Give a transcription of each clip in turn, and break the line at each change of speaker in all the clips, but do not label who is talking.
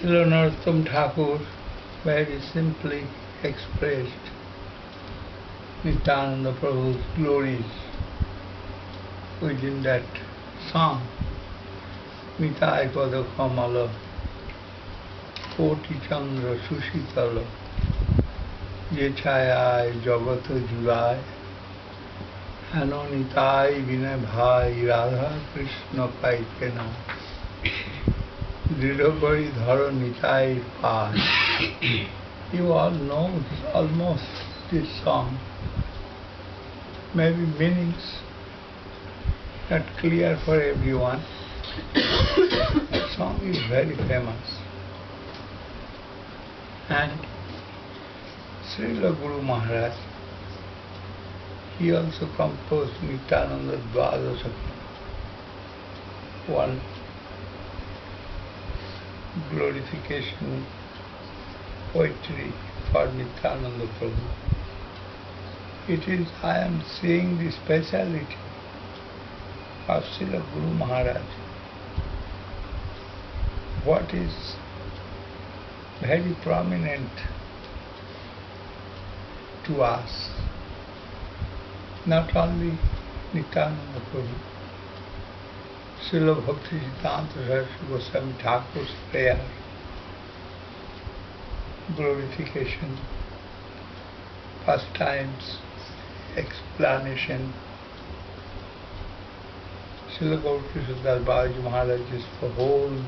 Srila Thakur very simply expressed Nityananda Prabhu's glories within that song. Nitai Pada Kamala Koti Chandra Sushitala Je Chayai Jagata Julai Hano Nitai Vinay Bhai Radha Krishna Paitena Dridhabari Dhara Nitai Pai. You all know almost this song. Maybe meanings not clear for everyone. The song is very famous. And Srila Guru Maharaj, he also composed Nityananda Dvadasa, one glorification poetry for Nityananda Prabhu. It is, I am seeing the speciality of Srila Guru Maharaj. What is very prominent to us, not only Nityananda Prabhu, Srila Bhakti Siddhanta Saraswati Goswami Thakur's prayer, glorification, pastimes, explanation, Srila Gaurakrishna Das Babaji Maharaj's whole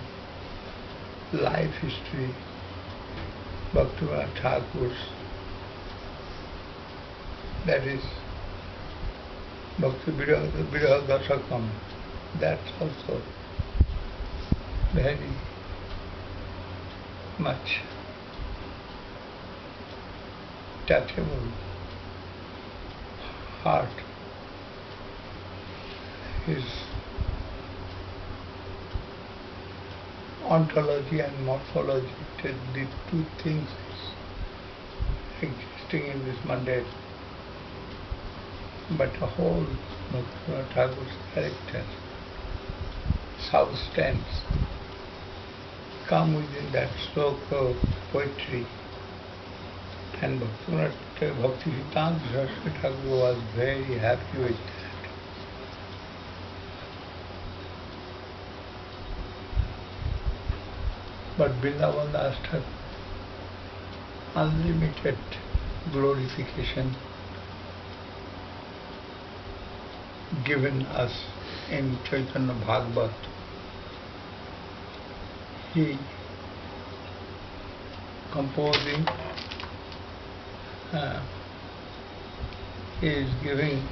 life history, Bhaktivinoda Thakur's, that is Bhakti Viraha Dasakam, that's also very much touchable heart. His ontology and morphology, the two things existing in this mundane, but the whole Bhaktivinoda Thakur's character, substance, come within that sloka poetry. And Bhakti Siddhanta Saraswati Thakur was very happy with that. But Vrindavan Das Thakur, unlimited glorification given us in Chaitanya Bhagavat. He composing, he is giving,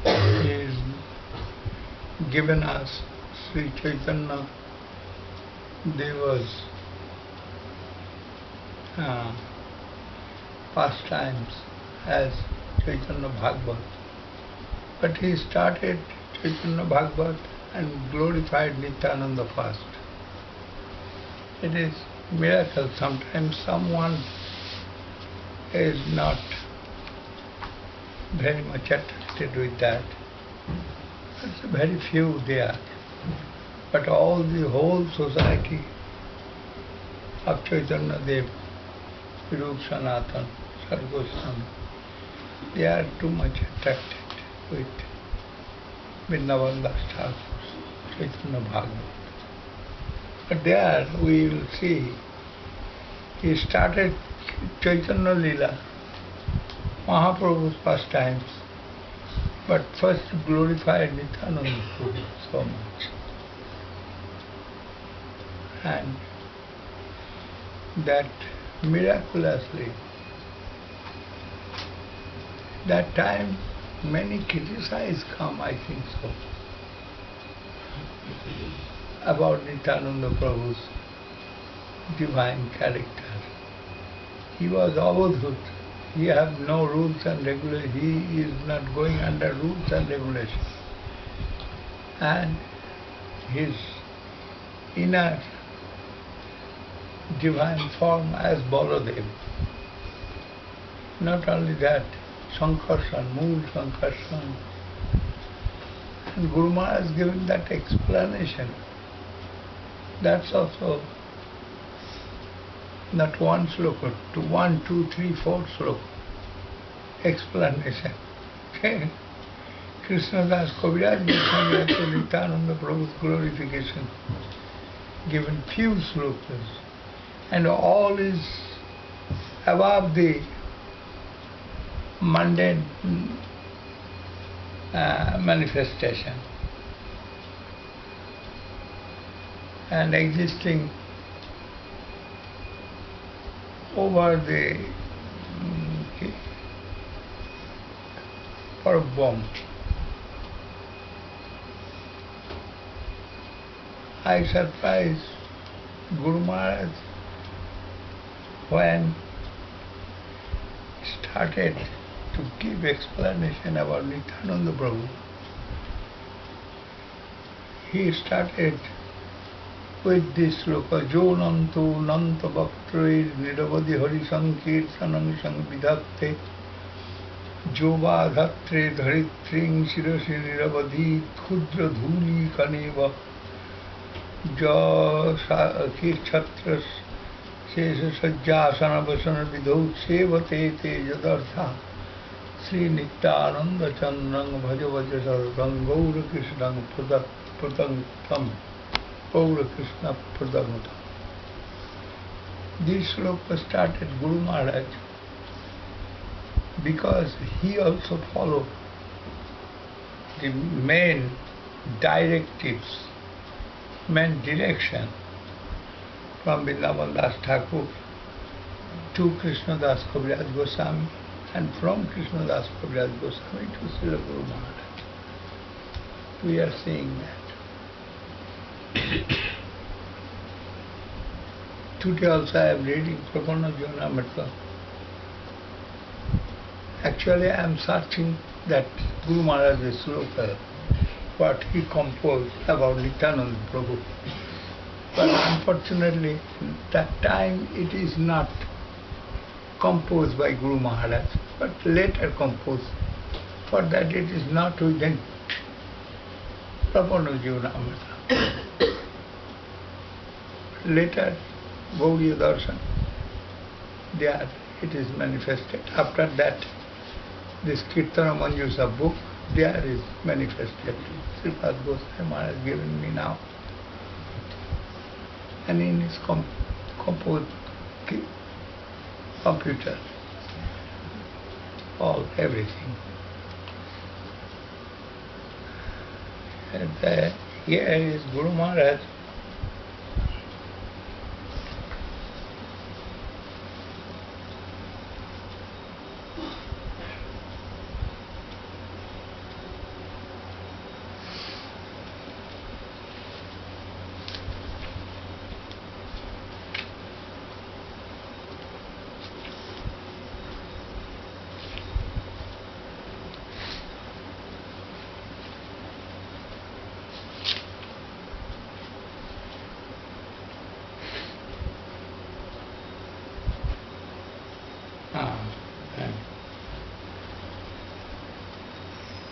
he is given us Sri Chaitanya Deva's pastimes as Chaitanya Bhagavat. But he started Chaitanya Bhagavat and glorified Nityananda first. It is miracle. Sometimes someone is not very much attracted with that. It's very few there. But all the whole society of Chaitanya Dev, Rup Sanatan, Sargoswami, they are too much attracted with Vrindavan Das Thakur's Chaitanya Bhagavat. But there we will see, he started Chaitanya Leela, Mahaprabhu's pastimes, but first glorified Nityananda Prabhu so much. And that miraculously, that time many criticisms come, I think so, about Nityananda Prabhu's divine character. He was avadhut. He has no rules and regulations. He is not going under rules and regulations. And his inner divine form as Baladev. Not only that, Sankarshan, Mool Sankarshan, And Guru Maharaj has given that explanation. That's also not one sloka, to 1, 2, 3, 4 sloka explanation. Krishna Das Kaviraj Goswami to Nityananda Prabhu's glorification, given few slokas, and all is above the mundane manifestation and existing over the Parabham. I surprised Guru Maharaj when started to give explanation about Nityananda Prabhu. He started with this sloka, Jo Nanto Nanta Bhaktre Niravadi Hari Sankirtanang Sangvidhakte Jo Vadhatre Dharitring Shirasi Niravadi Khudra Dhuli Kaneva Ja Kirchatras Shesha Sajjasana Vasana Vidho Sevate Te Jadartha Sri Nityananda Chandrang Bhaja Bhaja Sarvang Gaura Krishnang Pradantam Gaura Krishna Pradantam. This sloka started Guru Maharaj because he also followed the main directives, main direction from Vrindavan Das Thakur to Krishna Das Kaviraj Goswami, and from Krishna Das Kaviraj Goswami to Srila Guru Maharaj. We are seeing that. Today also I am reading Prapanna Jivanamrita. Actually I am searching that Guru Maharaj's sloka, what he composed about Nityananda Prabhu. But unfortunately, that time it is not composed by Guru Maharaj, but later composed. For that it is not within Prapanna Jivanamrita. Later, Gauriya Darshan, there it is manifested. After that, this Kirtana Manjusa book, there is manifested. Sripad Goswami Maharaj has given me now. And in his composed computer, everything. And here is Guru Maharaj.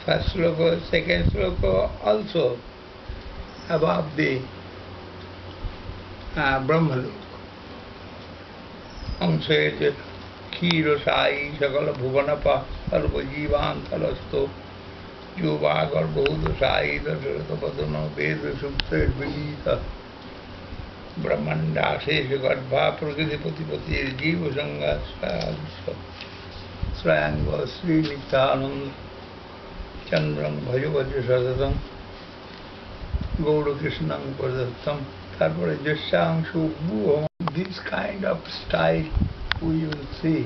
First sloka, second sloka also above the Brahmalok. Amsej Khiro Sai Sakala Bhuvanapa Sarva Jivan Talasto Juvagar Bohuda Sai Dasarata Padana Veda Sukta Vidita Brahmanda Sesha Garbha Prakriti Patipati Jiva Sangha Srayanga Sri Nityananda Chandram Bhajavadya Sadatam Gaura Krishnam Padatam. Therefore, Jasyangshu Bhuvam, this kind of style we will see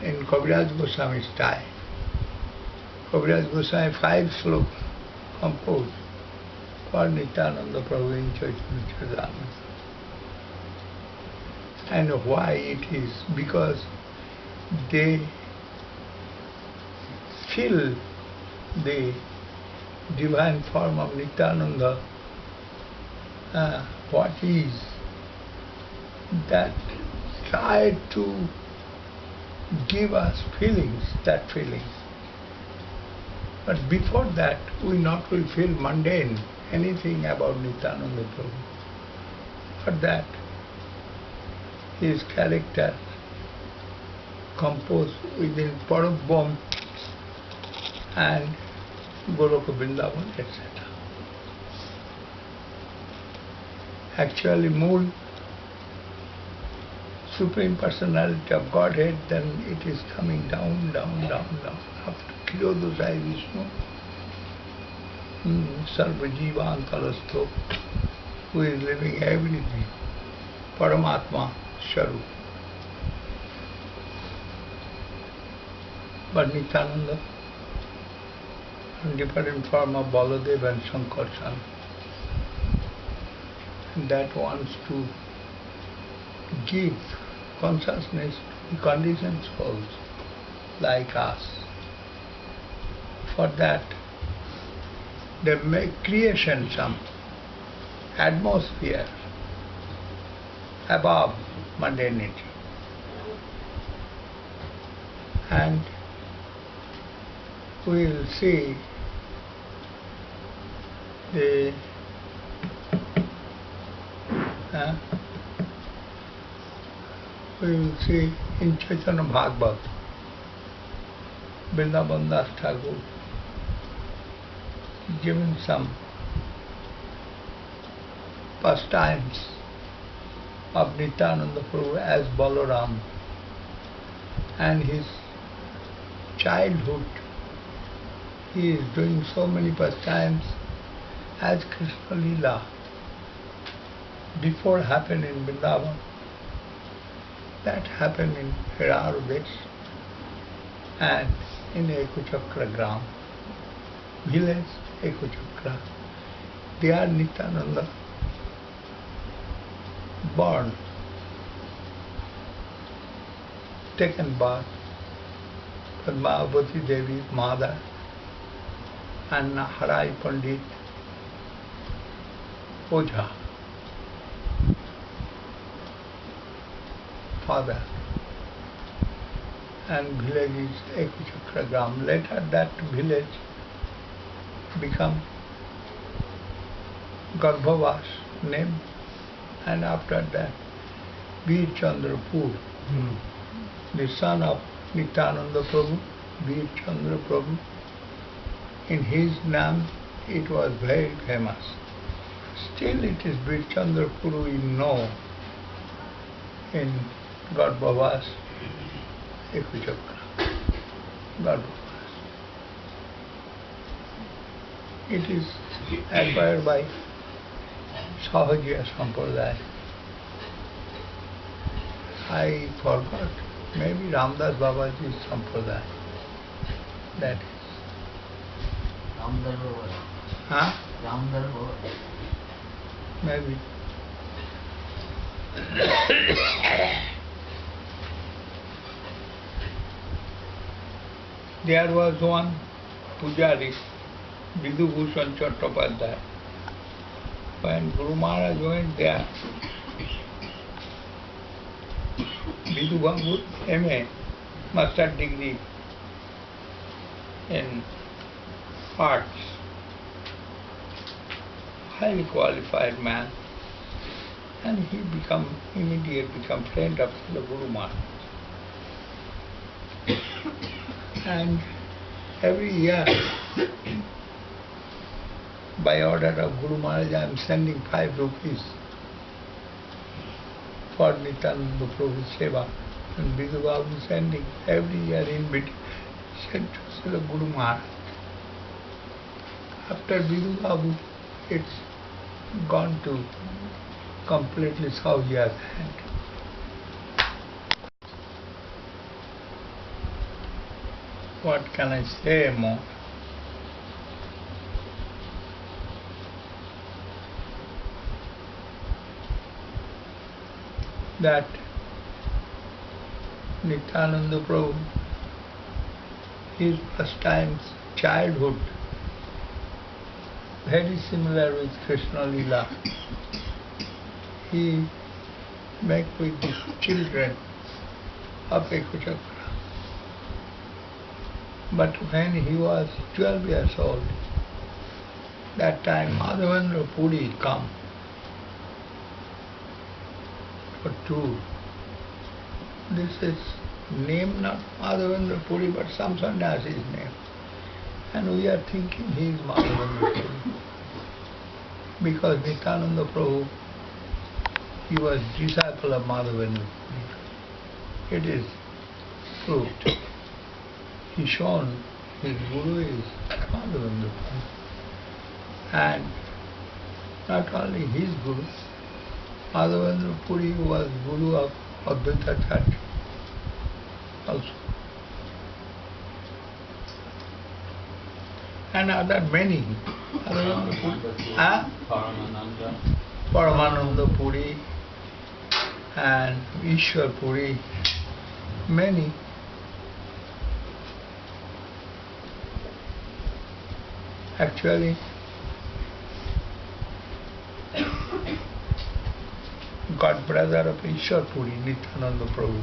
in Kaviraj Goswami style. Kaviraj Goswami 5 slokas composed for Nityananda Prabhu in Chaitanya Charitamrita. And why it is? Because they fill the divine form of Nityananda, what is that, try to give us feelings, that feelings. But before that, we not will feel mundane anything about Nityananda Prabhu. For that, his character composed within Parabham and Goloka Vrindavan, etc. Actually, Mool, Supreme Personality of Godhead, then it is coming down, down, down, down. After Kirodosai Vishnu, Sarva Jivantarastho, who is living everything, Paramatma Sharup. But Nityananda, in different form of Baladev and Sankarshan, that wants to give consciousness to conditioned souls like us. For that, they make creation some atmosphere above mundanity. And we will see the we will see in Chaitanya Bhagavat, Vrindavan Das Thakur given some pastimes of Nityananda Prabhu as Balaram, and his childhood he is doing so many pastimes as Krishna Leela before happened in Vrindavan. That happened in Veranda and in Ekuchakra Gram, village Ekuchakra. There Nityananda born, taken bath, Padmavati Devi, mother, and Harai Pandit, Oja, father, and village is Ekuchakra Gram. Later that village become Garbhavas name, and after that Veer Chandrapur, the son of Nityananda Prabhu, Veer Chandra Prabhu. In his name it was very famous. Still it is Veer Chandrapur we know in Garbhavas, Ekuchakra, Garbhavas. It is acquired by Sahajiya Sampradaya. I forgot, maybe Ramdas Babaji's Sampradaya. That is. Huh? Maybe. There was one Pujari, Vidubhushan Chattopadhyay. When Guru Maharaj went there, Vidu Babu, M.A., master degree in arts, highly qualified man, and he immediately become friend of the Guru Maharaj. And every year, by order of Guru Maharaj, I am sending 5 rupees for Nityananda Prabhu's Seva. And Vidu Babu sending every year in between, sent to the Guru Maharaj. After Vidu Babu, it's gone to completely Sahajiya's hand. What can I say more? That Nityananda Prabhu, his pastimes, childhood, very similar with Krishna Leela. He met with the children of Ekuchakra. But when he was 12 years old, that time Madhavendra Puri come for tour. This is name not Madhavendra Puri but some sannyasi's name. And we are thinking he is Madhavendra Puri. Because Nityananda Prabhu, he was disciple of Madhavendra Puri. It is proved. He shown his guru is Madhavendra Puri. And not only his guru, Madhavendra Puri was guru of Advaita Church also. And other many. Paramananda Puri and Ishwar Puri, many. Actually, God brother of Ishwar Puri, Nityananda Prabhu.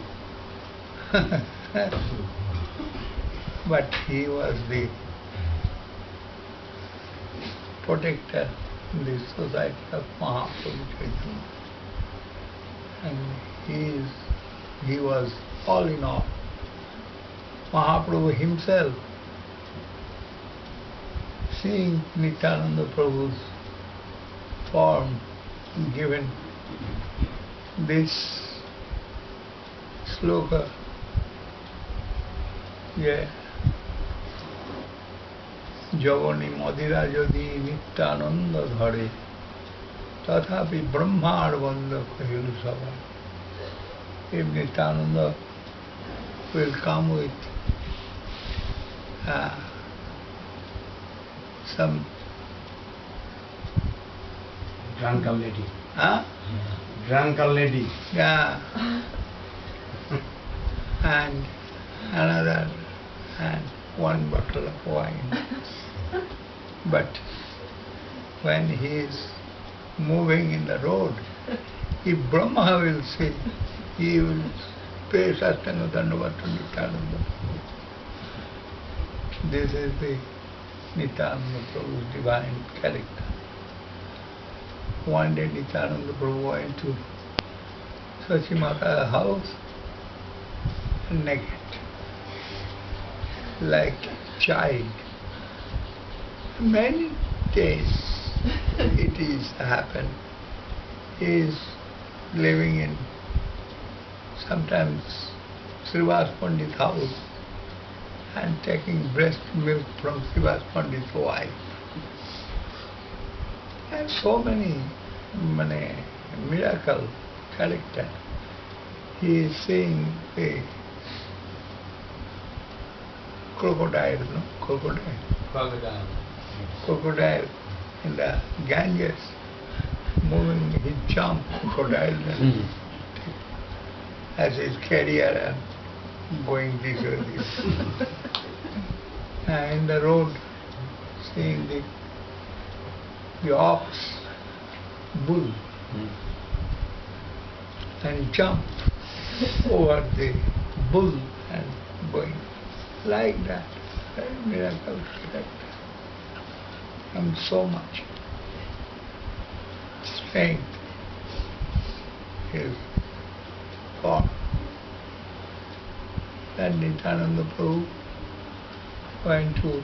But he was the protector in the society of Mahaprabhu Chaitanya. And he was all in all. Mahaprabhu himself, seeing Nityananda Prabhu's form given this sloka, Javani Madhira Jodi Nityananda Dhare Tathapi Brahma Arvanda Kahilu Sabha. If Nityananda will come with some
drunken lady.
Huh?
Drunken lady.
Yeah. And another, and one bottle of wine. But when he is moving in the road, if Brahma will see, he will pay Sastanga Dandavat to Nityananda. This is the Nityananda Prabhu's divine character. One day Nityananda Prabhu went to Sachi Mata's house naked, like a child. Many days it is happened. He is living in sometimes Srivas Pandit's house and taking breast milk from Srivas Pandit's wife. And so many miracle character. He is seeing a crocodile, crocodile in the Ganges, moving his jump, crocodile, and as his carrier and going this way, this. And in the road, seeing the ox, bull, and jump over the bull and going like that. Very miracle character. And so much strength is God. That Nityananda Prabhu went to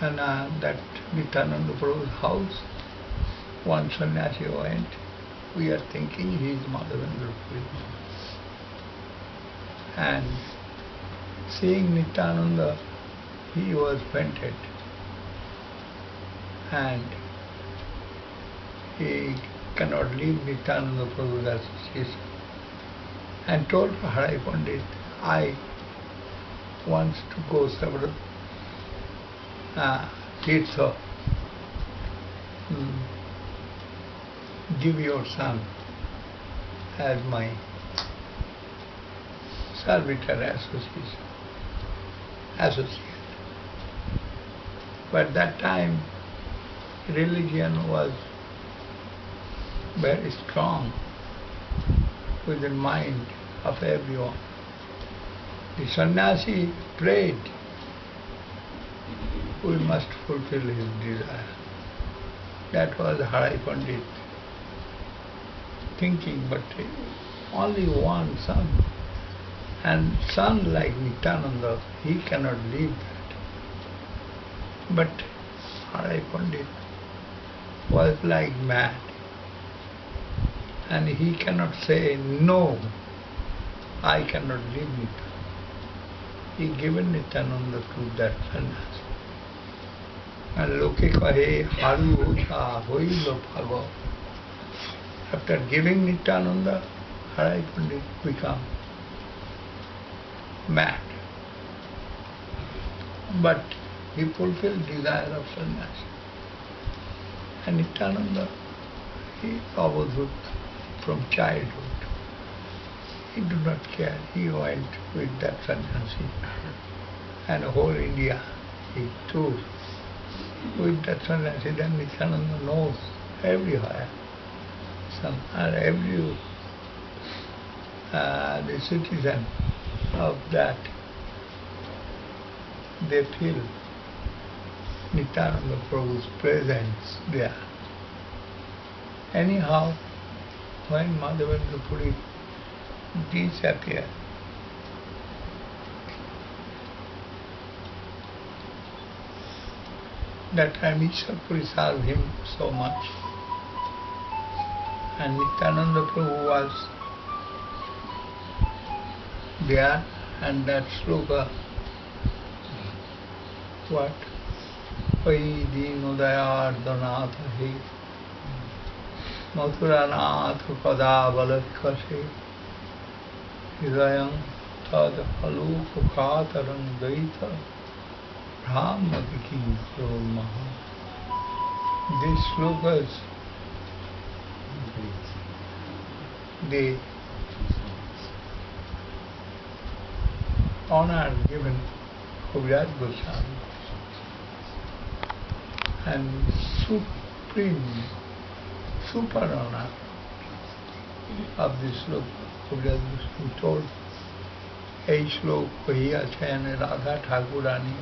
that Nityananda Prabhu's house. One sannyasi went. We are thinking he is Madhavendra Puri. And seeing Nityananda, he was fainted. And he cannot leave Nityananda Prabhu's association. And told Hari Pandit, I want to go several Tirtha. Give your son as my servitor associate. But that time religion was very strong within mind of everyone. The sannyasi prayed, we must fulfill his desire. That was Harai Pandit thinking, but only one son. And son like Nityananda, he cannot leave that. But Harai Pandit was like mad. And he cannot say, no, I cannot leave Nityananda. He given Nityananda to that sannyasi. And loke kahe haru oja hoilo bhago. After giving Nityananda, Harai Pandit become mad. But he fulfilled desire of sannyasi. And Nityananda, he avadhut from childhood. He did not care. He went with that sannyasi. And whole India he toured with that sannyasi. Then Nityananda knows everywhere. Every the citizen of that, they feel Nityananda Prabhu's presence there. Anyhow, when Madhavendra Puri disappeared, that time Ishwar Puri served him so much. And Nityananda Prabhu was there, and that sloka, what? Pai Dinodayardanath he Mathuranath Pada Balakase Hidayam Tad Aluk Khatarang Daita Brahmati Maha. These slokas, the honor given Kaviraj Goswami and supreme, super honor of this sloka. Kaviraj Goswami told, এই শ্লোক কহিয়াছেন রাধা ঠাকুরানী,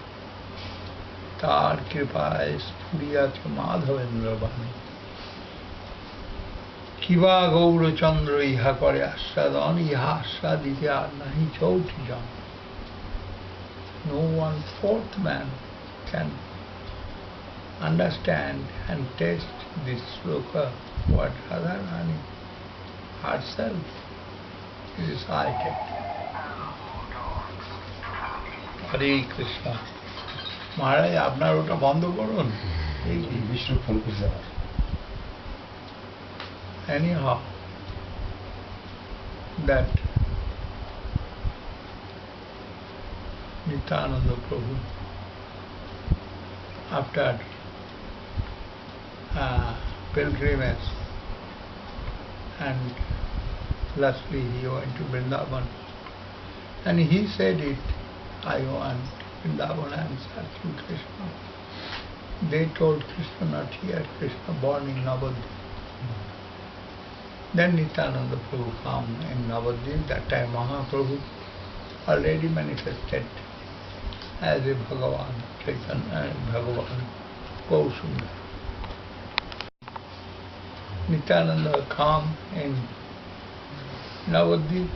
তার কৃপায় স্ফুরিয়াছে মাধবেন্দ্র বাণী। কিবা গৌরচন্দ্র ইহা করে আস্বাদন, ইহা আস্বাদিতে আর নাহি চৌঠি জন। No one fourth man can understand and taste this sloka, what Radharani herself recited. Hare Krishna. Maharaj, আপনার ওটা বন্ধ করুন।
এই বিষ্ণু ফোন করছে।
Anyhow, that Nityananda Prabhu, after pilgrimage, and lastly he went to Vrindavan, and he said it, I want Vrindavan and searching Krishna. They told Krishna not here, Krishna born in Navadwip. Then Nityananda Prabhu come in Navadwip. That time Mahaprabhu already manifested as a Bhagavan, Chaitanya, Bhagavan, Gausundar. Nityananda come in Navadwip,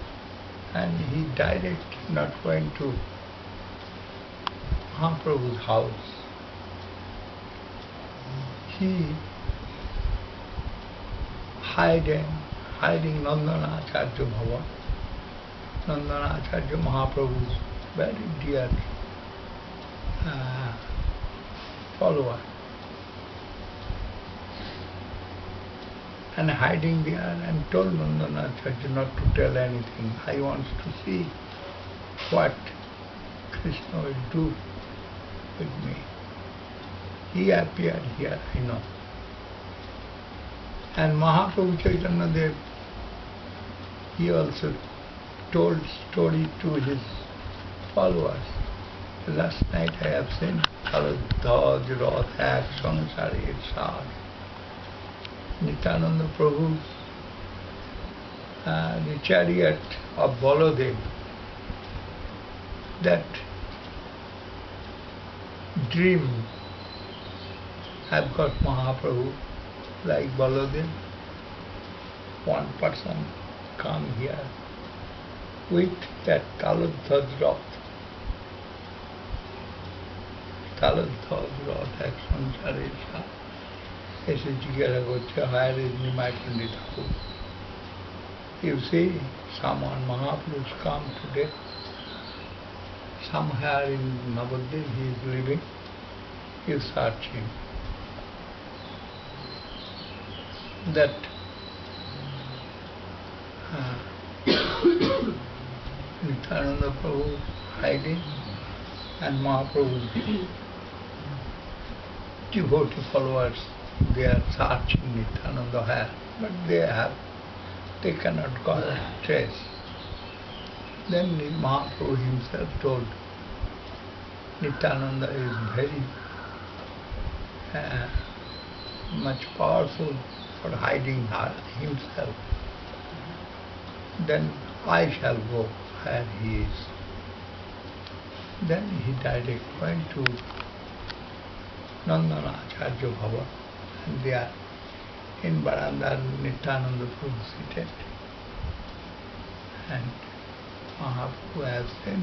and he direct not went to Mahaprabhu's house. He hiding Nandanacharya Bhavan. Nandanacharya Mahaprabhu's very dear follower. And hiding there, and told Nandanacharya not to tell anything. I want to see what Krishna will do with me. He appeared here, I know. And Mahaprabhu Chaitanya Dev, he also told story to his followers. Last night I have seen Dhaj, Rath, Ek, Sansari, Sar. Nityananda Prabhu's the chariot of Baladev that dream have got Mahaprabhu like Baladev. One person come here with that Taladhaj Rath. Taladhaj Rath action Charisha. এসে জিজ্ঞাসা করছে, where is Nimai Pandit Thakur? You see, someone Mahaprabhu come today. Somewhere in Navadwip he is living. You search him. That Nityananda Prabhu hiding and Mahaprabhu's devotee followers, they are searching Nityananda where, but they cannot go trace. Then Mahaprabhu himself told Nityananda is very much powerful for hiding himself. Then I shall go where he is. Then he directly went to Acharya Bhava, and there in Veranda Nityananda Prabhu seated. And Mahaprabhu has seen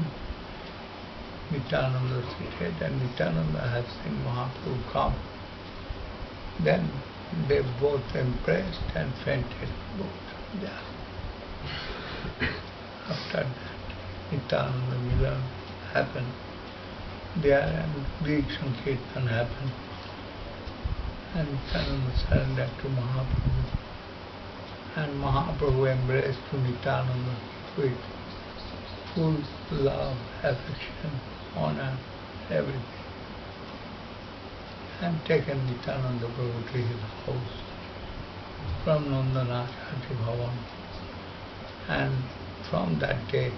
Nityananda seated, and Nityananda has seen Mahaprabhu come. Then they both embraced and fainted, both there. After that, Nityananda Milan happened there, and big Sankirtan happened. And Nityananda surrendered to Mahaprabhu. And Mahaprabhu embraced to Nityananda with full love, affection, honor, everything. And taken Nityananda Prabhu to his house from Acharya Bhavan. And from that day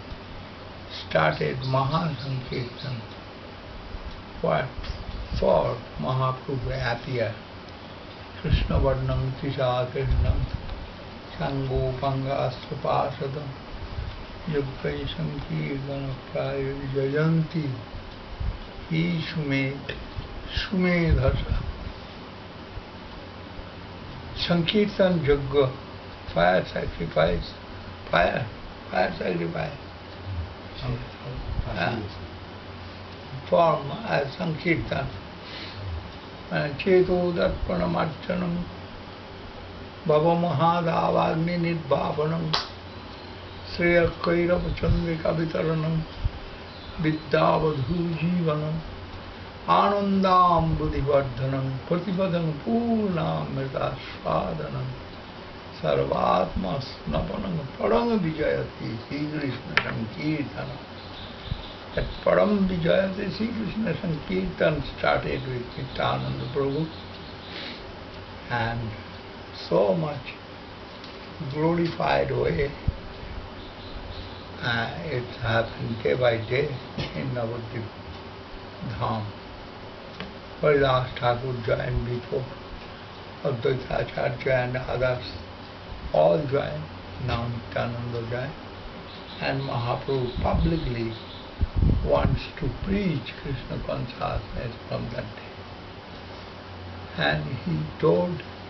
started Mahasankirtan. What for Mahaprabhu appeared? Krishna Varnam Tisakirnam Sango Pangastra Pasadam Yugkai Sankirtan Praya Jayanti He Sumedhasa. Sankirtan Yagga, fire sacrifice, fire sacrifice. Form as Sankirtan. Cheto Darpanamarchanam Bhava Mahadavagni Nidbhavanam Sriya Kairava Chandrika Vitaranam Vidyavadhu Jivanam Anandam Buddhivardhanam Pratipadam Purnamrita Swadanam Sarvatma Snapanam Parang Vijayati Sri Krishna Sankirtanam. That Param Vijayati Sri Krishna Sankirtan started with Nityananda Prabhu, and so much glorified way it happened day by day in Navadwip Dhama. Haridas Thakur joined before, Advaita Acharya and others all joined, now Nityananda joined, and Mahaprabhu publicly wants to preach Krishna consciousness from that day. And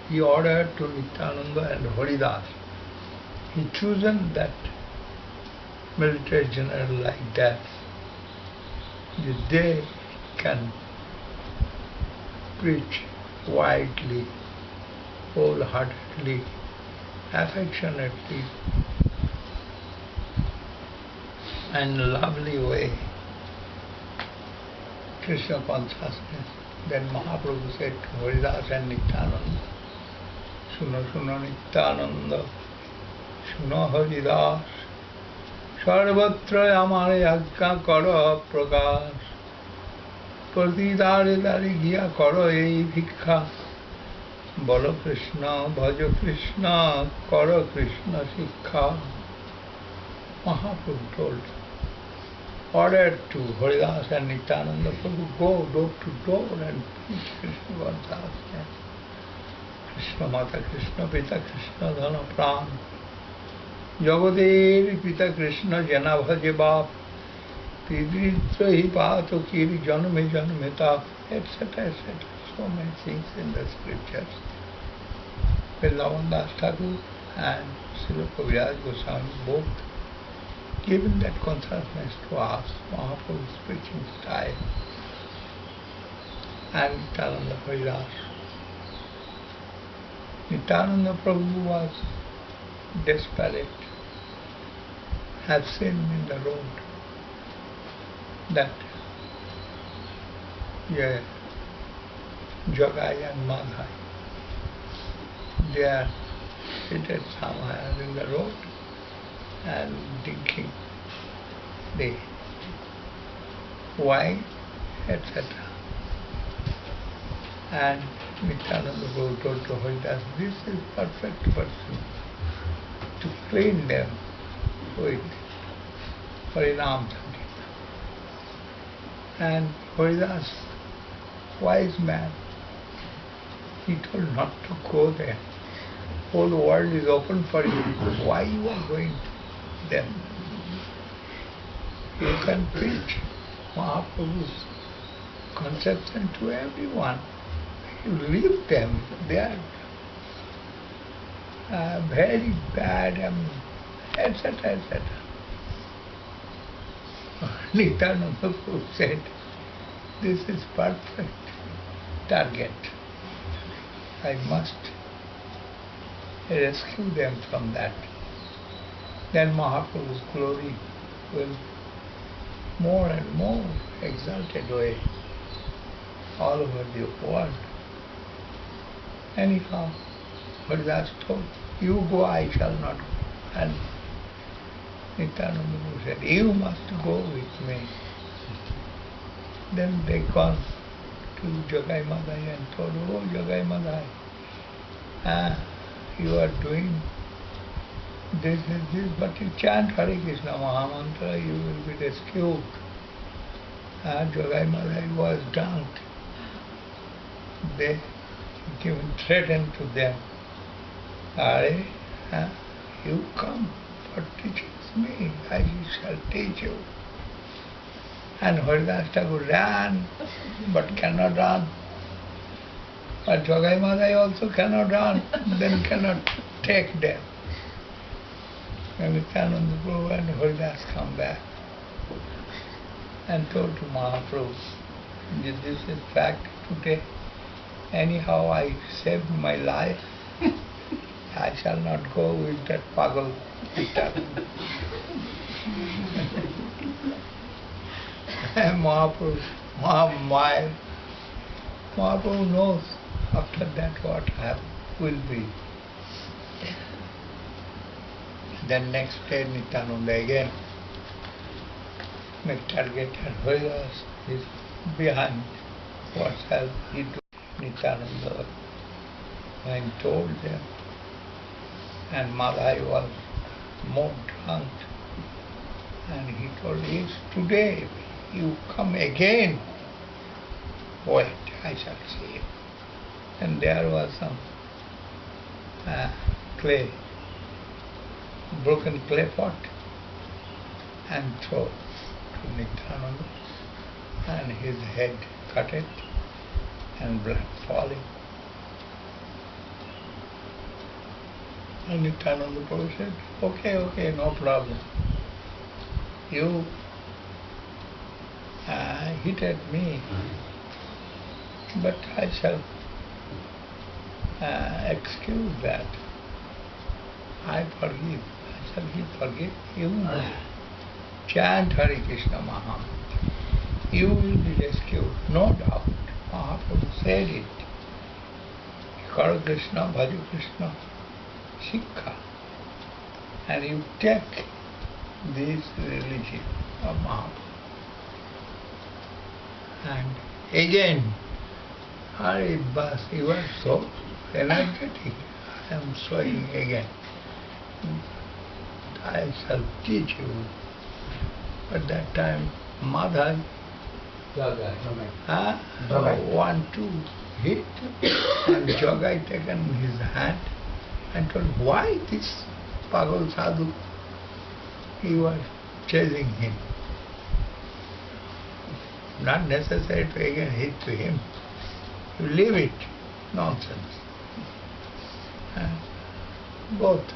he ordered to Nityananda and Haridas, he chosen that military general like that they can preach widely, wholeheartedly, affectionately, and lovely way Krishna consciousness. Then Mahaprabhu said to Haridas and Nityananda, Suno Suno Nityananda, Suno Haridas, Sarvatra Amare Yajna Karo Prakash, Pratidare Dari Gya Karo Ei Bhikkha, Bolo Krishna, Bhajo Krishna, Karo Krishna Sikha. Mahaprabhu told, ordered to Haridas and Nityananda Prabhu, go door to door and preach Krishna consciousness. Krishna Mata, Krishna Pita, Krishna Dhana Pran. Jagadevi Pita Krishna Jana Bhaje Bap, Tidritrohi pahato kiri janme janmeta, etc., etc. So many things in the scriptures. Vrindavan Thakur and Srila Kaviraj Goswami both given that consciousness to us, Mahaprabhu's preaching style, and Nityananda Haridas. Nityananda Prabhu was desperate, had seen in the road that Jagai and Madhai, they are seated somewhere in the road and drinking the wine, etc. And Nityananda Prabhu told to Haridas, this is perfect person to clean them with Harinam Sangeeta. And Haridas, wise man, he told not to go there. Whole world is open for you. Why you are going there? You can preach Mahaprabhu's conception to everyone. You leave them. They are very bad, etc., etc. Nityananda Prabhu said, this is perfect target. I must rescue them from that. Then Mahaprabhu's glory will more and more exalted way all over the world. Anyhow, Haridas told, you go, I shall not go. And Nityananda Prabhu said, you must go with me. Then they gone to Jagai Madhai and told, oh Jagai Madhai, you are doing this and this, but you chant Hare Krishna Mahamantra, you will be rescued. Jagai Madhai was drunk. They even threatened to them, Are, you come for teaching me, I shall teach you. And Haridas Thakur ran, but cannot run. But Jagai Madhai also cannot run, then cannot take them. And Nityananda Prabhu and Haridas come back and told to Mahaprabhu, this is fact today. Anyhow, I saved my life. I shall not go with that pagal Nityananda. Mahaprabhu knows after that what will be. Then next day Nityananda again make target and Haridas is behind. What shall he do? Nityananda and told them, and Madhai was more drunk, and he told, if today you come again, wait, I shall see you. And there was some clay, broken clay pot, and throw to Nityananda, and his head cut it, and blood falling. And Nityananda Prabhu said, okay, no problem. You hit at me, but I shall excuse that. I forgive. I shall forgive you. Chant Hare Krishna Mahamantra. You will be rescued, no doubt. Mahaprabhu said it. Karo Krishna, Bhaju Krishna, Sikha. And you take this religion of Mahaprabhu. And again, Hare Bas, you are so energetic. I am showing again. I shall teach you. At that time, Madhai want to hit, and Jagai taken his hand and told, why this Pagal Sadhu? He was chasing him. not necessary to again hit to him. You leave it. Nonsense. Both.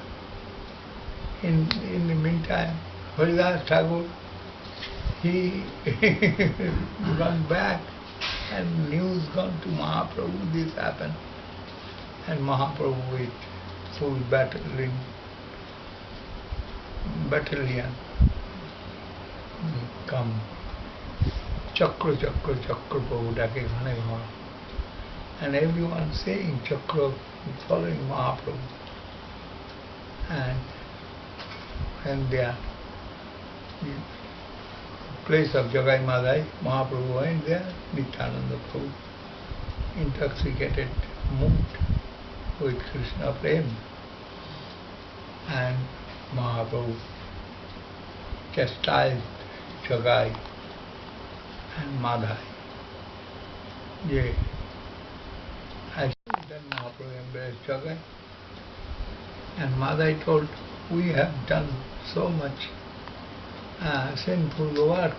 In the meantime, Haridas Thakur, he run back and news gone to Mahaprabhu, this happened. And Mahaprabhu with full battalion come. Chakra Prabhu dake ghane ghane. And everyone saying Chakra, following Mahaprabhu. And they are place of Jagai Madhai, Mahaprabhu went there, Nityananda Prabhu, intoxicated mood with Krishna Prem. And Mahaprabhu chastised Jagai and Madhai. As then Mahaprabhu embraced Jagai. And Madhai told, we have done so much sinful work,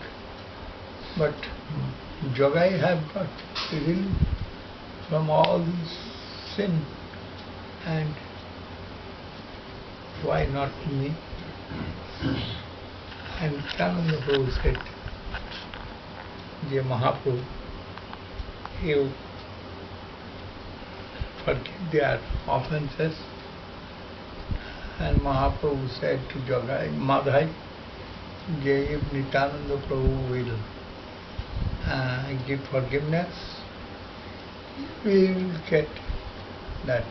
but Jagai have got relief from all this sin, and why not me? And Nityananda Prabhu said, Dear Mahaprabhu, you forgive their offences. And Mahaprabhu said to Jagai, Madhai, if Nityananda Prabhu will give forgiveness, we will get that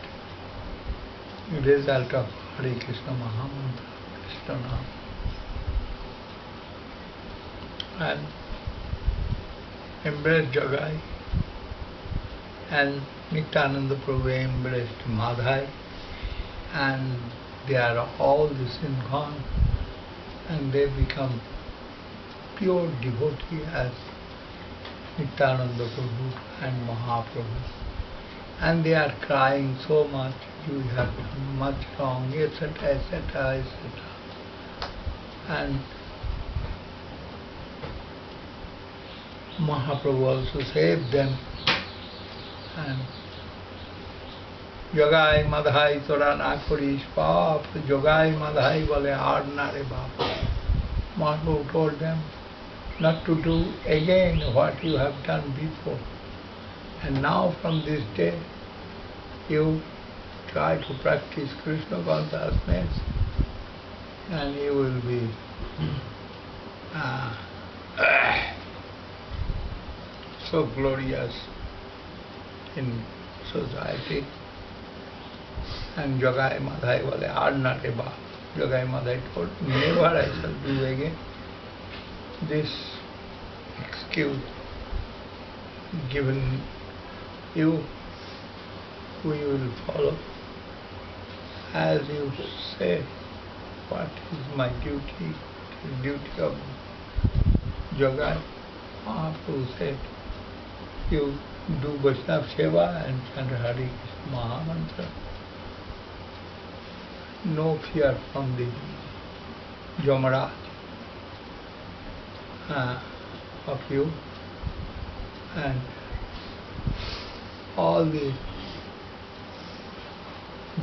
result of Hare Krishna Mahamantra, Krishna Nam. And embraced Jagai, and Nityananda Prabhu embraced Madhai, and they are all the sin gone, and they become pure devotee as Nityananda Prabhu and Mahaprabhu. And they are crying so much, you have done much wrong, etc., etc., etc. And Mahaprabhu also saved them. And Jagai Madhai Tora na korish paap, Jagai Madhai bole aad na re baap. Mahaprabhu told them not to do again what you have done before. And now from this day, you try to practice Krishna consciousness, and you will be so glorious in society. And Jagai Madhai bole aad na re baap. Jagai Madhai told, never I shall do again this excuse given you, we will follow as you say. What is my duty? The duty of Jagai. Mahaprabhu said, you do Vaishnava Seva and chant Hare Krishna Mahamantra. No fear from the Yamaraj of you, and all the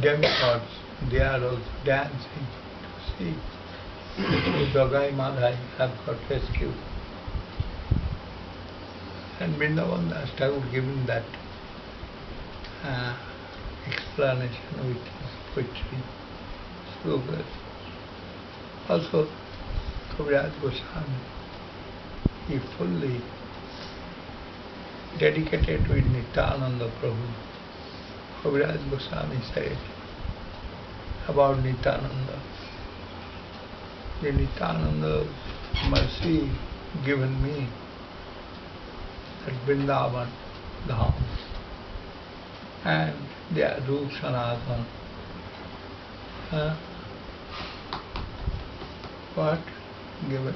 demigods, they are also dancing to see Jagai Madhai have got rescued. And Vrindavan Das Thakur given that explanation with his poetry, slokas. Also, Kaviraj Goswami, he fully dedicated with Nityananda Prabhu. Kaviraj Goswami said about Nityananda, the Nityananda mercy given me at Vrindavan Dhama, and their Rup Sanatana. What? Given.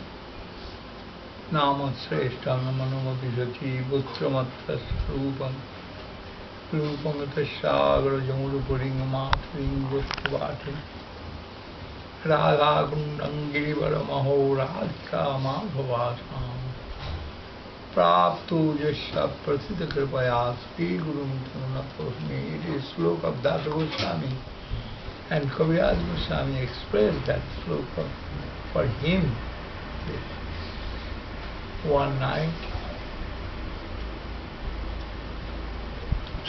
Nama Sreshta Namanamapi Sati Putramatta Rupam Rupamata Sagra Jamurupuringama Ringustvati Radha Kundangirivara Maho Radhika Madhavasam Praptu Yasya Prasita Kripaya Sri Guru Nityananda. It is sloka of Dada Goswami. And Kaviraj Goswami expressed that sloka for him. One night,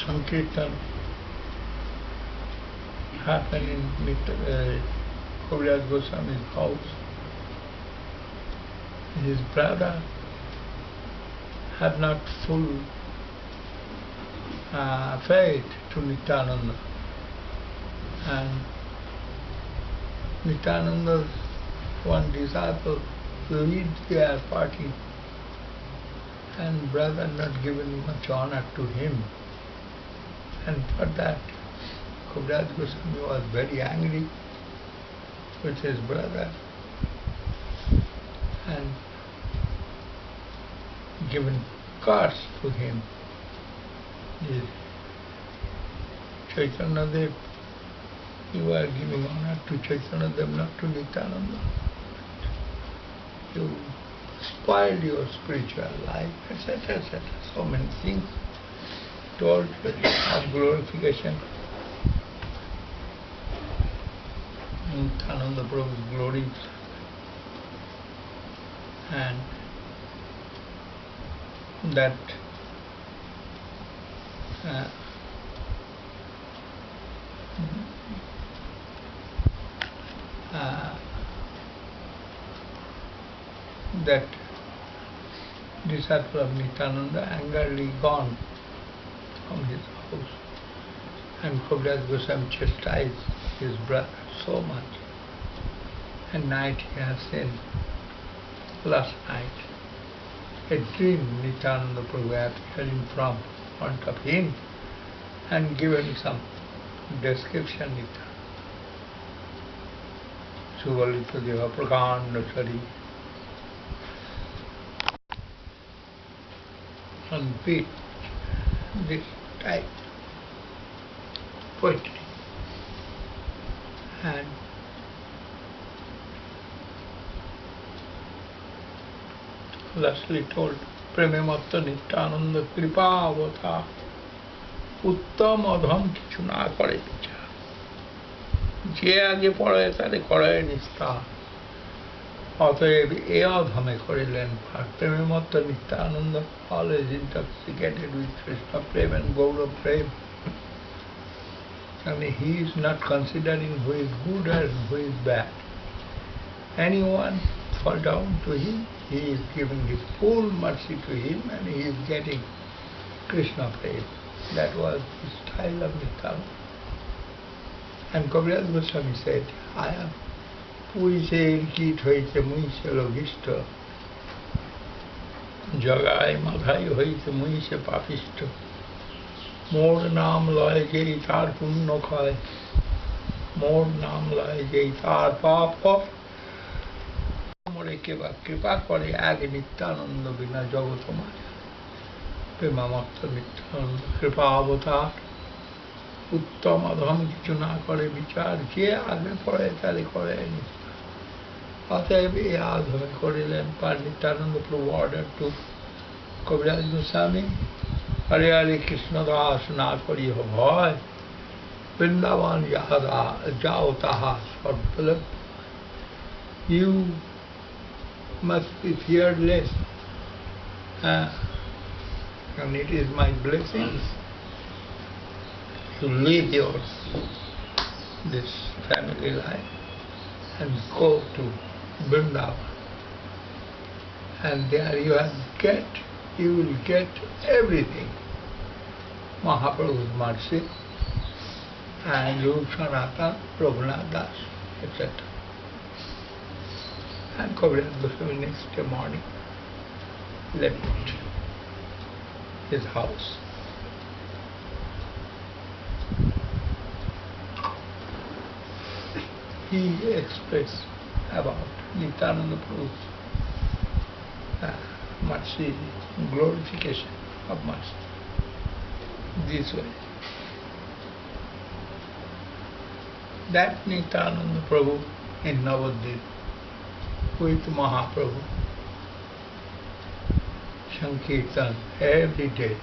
Sankirtan happened in Kaviraj Goswami's house. His brother had not full faith to Nityananda. And Nityananda's one disciple leads their party, and brother not given much honor to him. And for that, Kaviraj Goswami was very angry with his brother and given curse to him. Chaitanya Dev, you are giving honor to Chaitanya Dev, not to Nityananda. You spoiled your spiritual life, etc., etc. So many things told of glorification. Nityananda Prabhu's glories. And that that disciple of Nityananda angrily gone from his house, and Kaviraj Goswami chastised his brother so much. And night he has seen, last night, a dream Nityananda Prabhu appeared in front of him and given some description. Suvalita Deva Prakanda Sari, and beat this type poetry. And lastly told, Premematta Nityananda Kripa Avata Uttam Adham Kichu Na Kare Bichar. যে আগে পড়ে তারে করায় নিস্তার, অতএব এ অধমে করিলেন পার। প্রেমেমত্ত Nityananda always intoxicated with Krishna prem and Gaura prem. And he is not considering who is good and who is bad. Anyone fall down to him, he is giving his full mercy to him, and he is getting Krishna prem. That was the style of Nityananda. And Kaviraj Goswami said, I am Puise Kit Hoite Muise Logista Jagai Madhai Hoite Muise Papista More Nam Lai Jai Tar Punno Khai More Nam Lai Jai Tar Papa More Keva Kripa Kore Age Nityananda Bina Jagotamaya Premamatta Nityananda Kripa Avatar উত্তম অধম কিছু না করে বিচার, যে আগে পড়ে তারে করে নিস্তার। অতএব এ আধমে করিলেন পার। নিত্যানন্দ প্রভু অর্ডার টু কবিরাজ গোস্বামী, হরে হরে কৃষ্ণ দাস না করি ভয়, বৃন্দাবন যাও তাহা সর্বলভ। You must be fearless, and it is my blessings to leave this family life and go to Vrindavan. And there you will get everything. Mahaprabhu's mercy and Rup Sanatan, Raghunath Das, etc. And Kaviraj Goswami next day morning left his house. He expressed about Nityananda Prabhu's mercy, glorification of mercy, this way. That Nityananda Prabhu in Navadwip with Mahaprabhu Sankirtan every day.